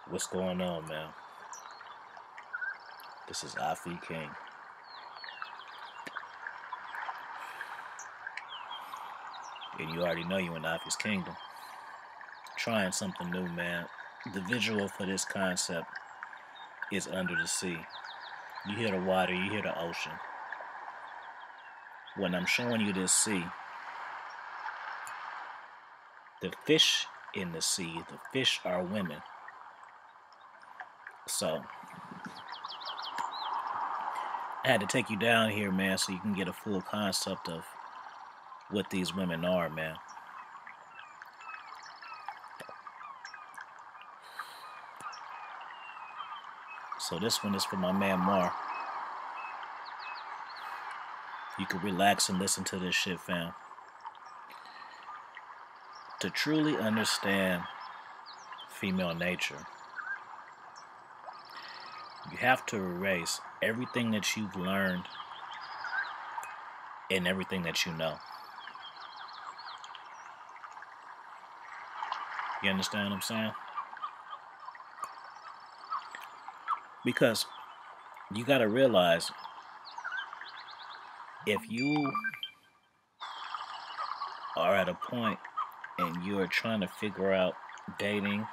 What's going on, man? This is Afi King. And you already know you in Afi's Kingdom. Trying something new, man. The visual for this concept is under the sea. You hear the water, you hear the ocean. When I'm showing you this sea, the fish in the sea, the fish are women. So, I had to take you down here, man, so you can get a full concept of what these women are, man. So this one is for my man Mar. You can relax and listen to this shit, fam. To truly understand female nature, you have to erase everything that you've learned and everything that you know. You understand what I'm saying? Because you gotta realize, if you are at a point and you're trying to figure out dating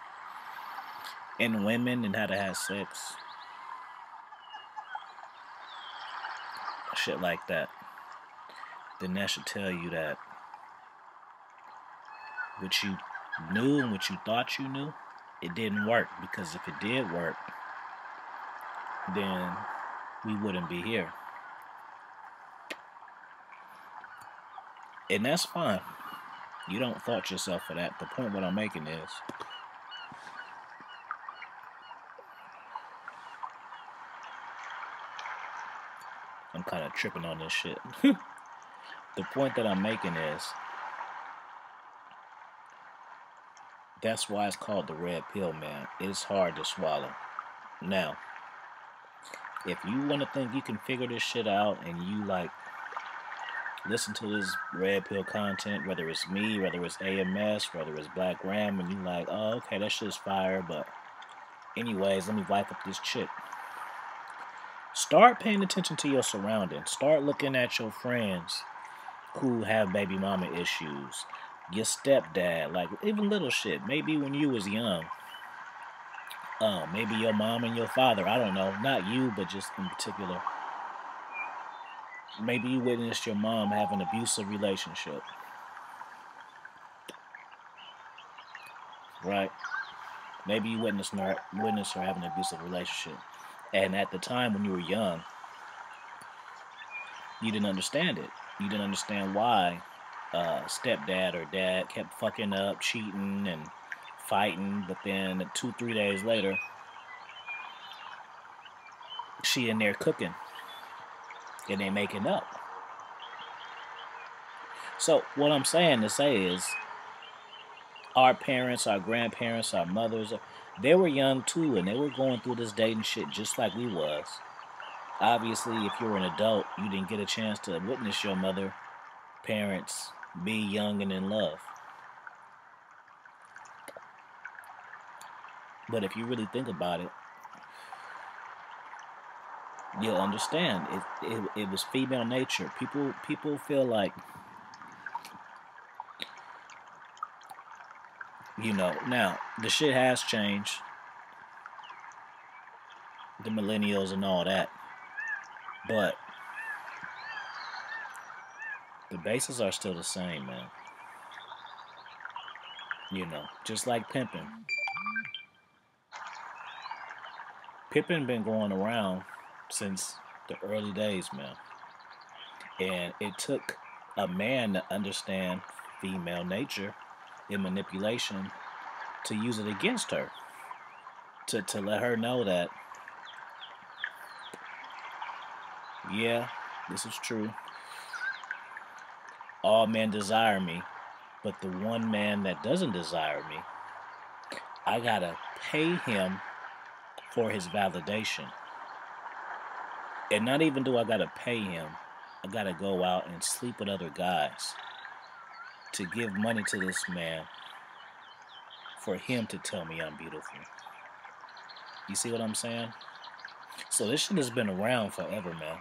and women and how to have sex, shit like that, then that should tell you that what you knew and what you thought you knew, it didn't work. Because if it did work, then we wouldn't be here. And that's fine. You don't fault yourself for that. The point what I'm making is, I'm kind of tripping on this shit. The point that I'm making is, that's why it's called the red pill, man. It's hard to swallow. Now, if you want to think you can figure this shit out and you like listen to this red pill content, whether it's me, whether it's AMS, whether it's Black Ram, and you like, oh, okay, that shit's fire, but anyways, let me wipe up this chick. Start paying attention to your surroundings. Start looking at your friends who have baby mama issues. Your stepdad, like even little shit. Maybe when you was young. Maybe your mom and your father. I don't know. Not you, but just in particular. Maybe you witnessed your mom have an abusive relationship. Right? Maybe you witnessed her having an abusive relationship. And at the time when you were young, you didn't understand it. You didn't understand why stepdad or dad kept fucking up, cheating, and fighting. But then 2-3 days later, she in there cooking, and they making up. So what I'm saying to say is, our parents, our grandparents, our mothers, they were young too, and they were going through this dating shit just like we was. Obviously, if you were an adult, you didn't get a chance to witness your mother, parents be young and in love. But if you really think about it, you'll understand. It was female nature. People feel like, now the shit has changed. The millennials and all that. But the bases are still the same, man. Just like pimping. Pimping been going around since the early days, man. And it took a man to understand female nature and manipulation to use it against her. To let her know that, yeah, this is true. All men desire me, but the one man that doesn't desire me, I gotta pay him for his validation. And not even do I gotta pay him, I gotta go out and sleep with other guys to give money to this man for him to tell me I'm beautiful. You see what I'm saying? So this shit has been around forever, man.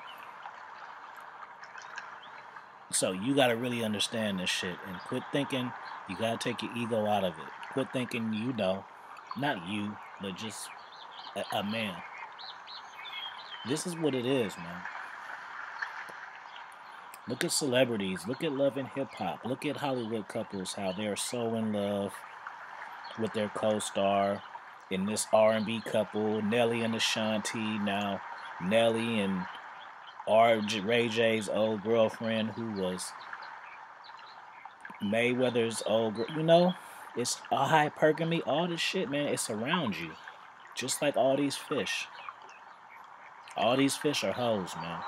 So you gotta really understand this shit and quit thinking. You gotta take your ego out of it. Quit thinking not you, but just a man. This is what it is, man. Look at celebrities. Look at Love and Hip Hop. Look at Hollywood couples, how they're so in love with their co-star. In this R&B couple, Nelly and Ashanti. Now, Nelly and Ray J's old girlfriend, who was Mayweather's old girl. It's a hypergamy. All this shit, man, it's around you. Just like all these fish. All these fish are hoes, man.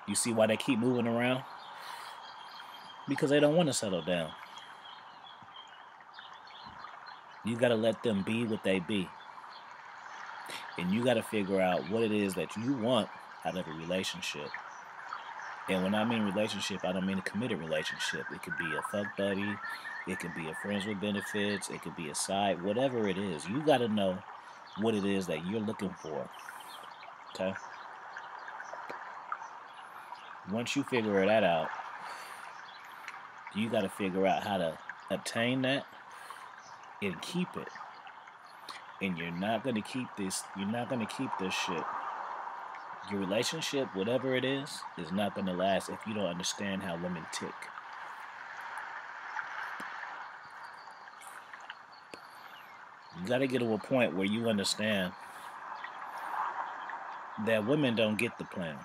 You see why they keep moving around? Because they don't want to settle down. You got to let them be what they be. And you got to figure out what it is that you want out of a relationship. And when I mean relationship, I don't mean a committed relationship. It could be a fuck buddy. It could be a friends with benefits. It could be a side. Whatever it is, you got to know what it is that you're looking for. Okay? Once you figure that out, you got to figure out how to obtain that and keep it. And you're not going to keep this. You're not going to keep this shit. Your relationship, whatever it is not going to last if you don't understand how women tick. You got to get to a point where you understand that women don't get the plan.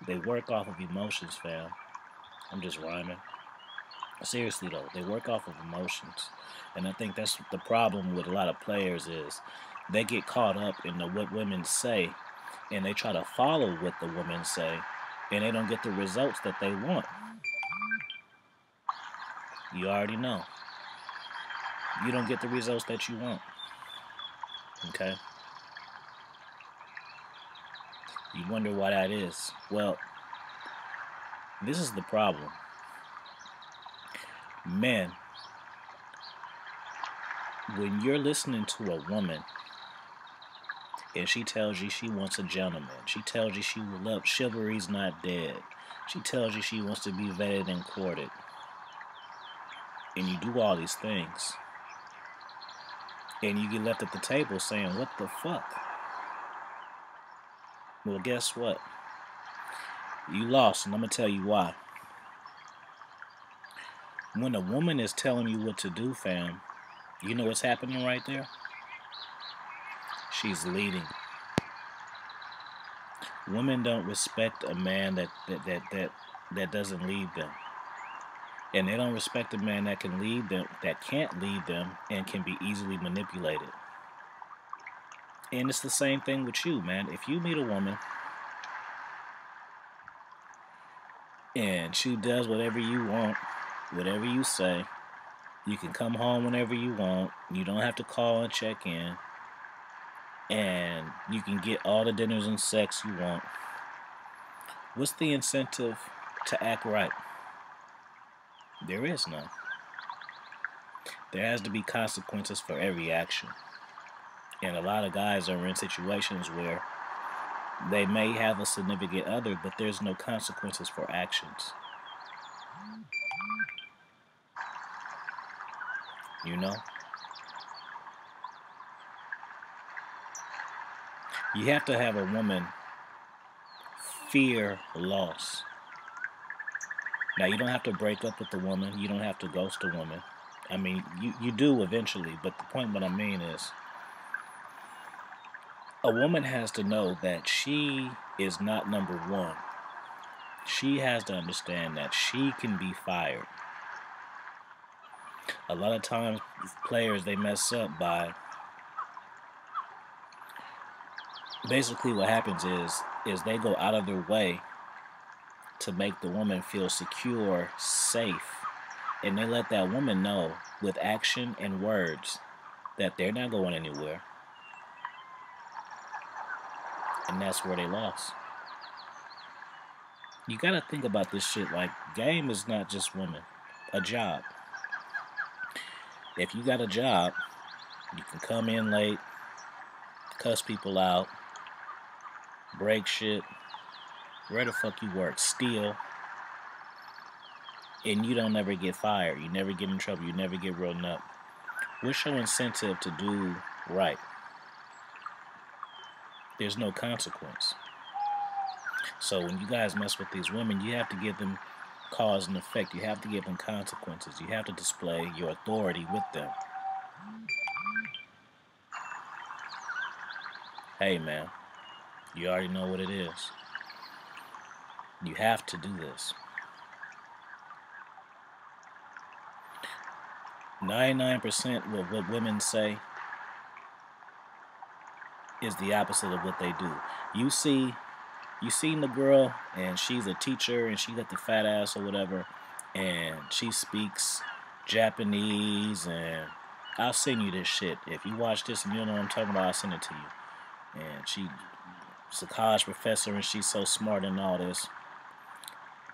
They work off of emotions, fam. I'm just rhyming. Seriously though, they work off of emotions. And I think that's the problem with a lot of players is they get caught up in what women say and they try to follow what the women say and they don't get the results that they want. You already know. You don't get the results that you want. Okay? You wonder why that is. Well, this is the problem. Men, when you're listening to a woman and she tells you she wants a gentleman, she tells you she will love, chivalry's not dead, she tells you she wants to be vetted and courted, and you do all these things, and you get left at the table saying, what the fuck? Well, guess what? You lost, and I'm going to tell you why. When a woman is telling you what to do, fam, you know what's happening right there? She's leading. Women don't respect a man that doesn't lead them. And they don't respect a man that can lead them, that can't lead them, and can be easily manipulated. And it's the same thing with you, man. If you meet a woman and she does whatever you want, whatever you say, you can come home whenever you want, you don't have to call and check in, and you can get all the dinners and sex you want, what's the incentive to act right? There is none. There has to be consequences for every action. And a lot of guys are in situations where they may have a significant other, but there's no consequences for actions. You know? You have to have a woman fear loss. Now, you don't have to break up with the woman. You don't have to ghost a woman. I mean, you do eventually, but the point what I mean is a woman has to know that she is not number one. She has to understand that she can be fired. A lot of times, players, they mess up by... Basically, what happens is they go out of their way to make the woman feel secure, safe, and they let that woman know with action and words that they're not going anywhere. And that's where they lost. You gotta think about this shit. Like, game is not just women. A job. If you got a job, you can come in late, cuss people out, break shit, where the fuck you work, steal, and you don't ever get fired. You never get in trouble. You never get written up. What's your incentive to do right? There's no consequence. So when you guys mess with these women, you have to give them cause and effect. You have to give them consequences. You have to display your authority with them. Hey, man, you already know what it is. You have to do this. 99% of what women say is the opposite of what they do. You seen the girl, and she's a teacher, and she got the fat ass or whatever, and she speaks Japanese, and I'll send you this shit. If you watch this and you don't know what I'm talking about, I'll send it to you. And she's a college professor, and she's so smart and all this.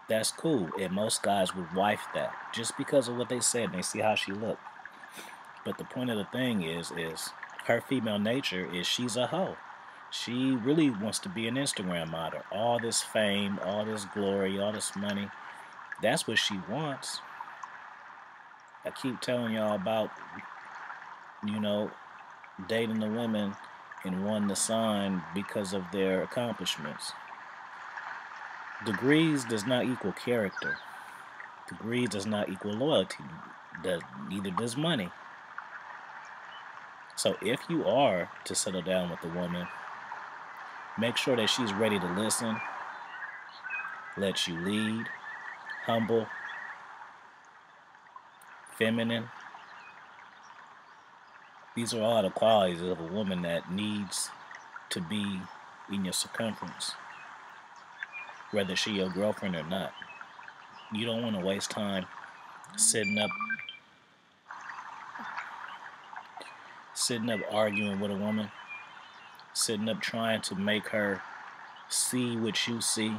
That's cool, and most guys would wife that just because of what they said, and they see how she looked. But the point of the thing is her female nature is she's a hoe. She really wants to be an Instagram model. All this fame, all this glory, all this money. That's what she wants. I keep telling y'all about, dating the women and wanting to sign because of their accomplishments. Degrees does not equal character. Degrees does not equal loyalty. Neither does money. So if you are to settle down with a woman, make sure that she's ready to listen, let you lead, humble, feminine. These are all the qualities of a woman that needs to be in your circumference, whether she your girlfriend or not. You don't want to waste time sitting up arguing with a woman, sitting up trying to make her see what you see.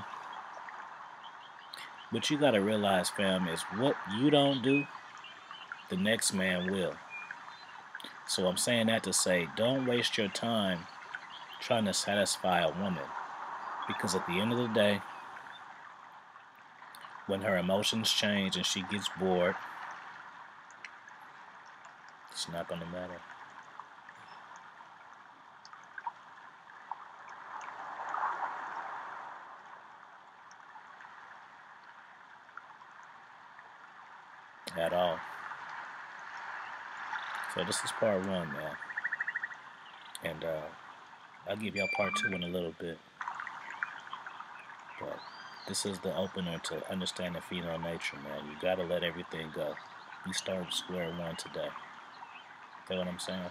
But you gotta realize, fam, is what you don't do, the next man will. So I'm saying that to say, don't waste your time trying to satisfy a woman. Because at the end of the day, when her emotions change and she gets bored, it's not gonna matter. At all. So this is part one, man. And I'll give y'all part two in a little bit. But this is the opener to understanding female nature, man. You gotta let everything go. You start square one today. You know what I'm saying?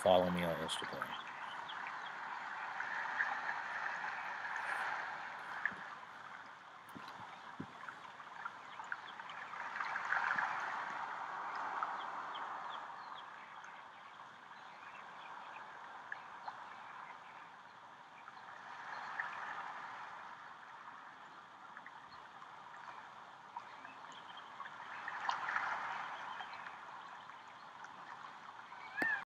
Follow me on Instagram.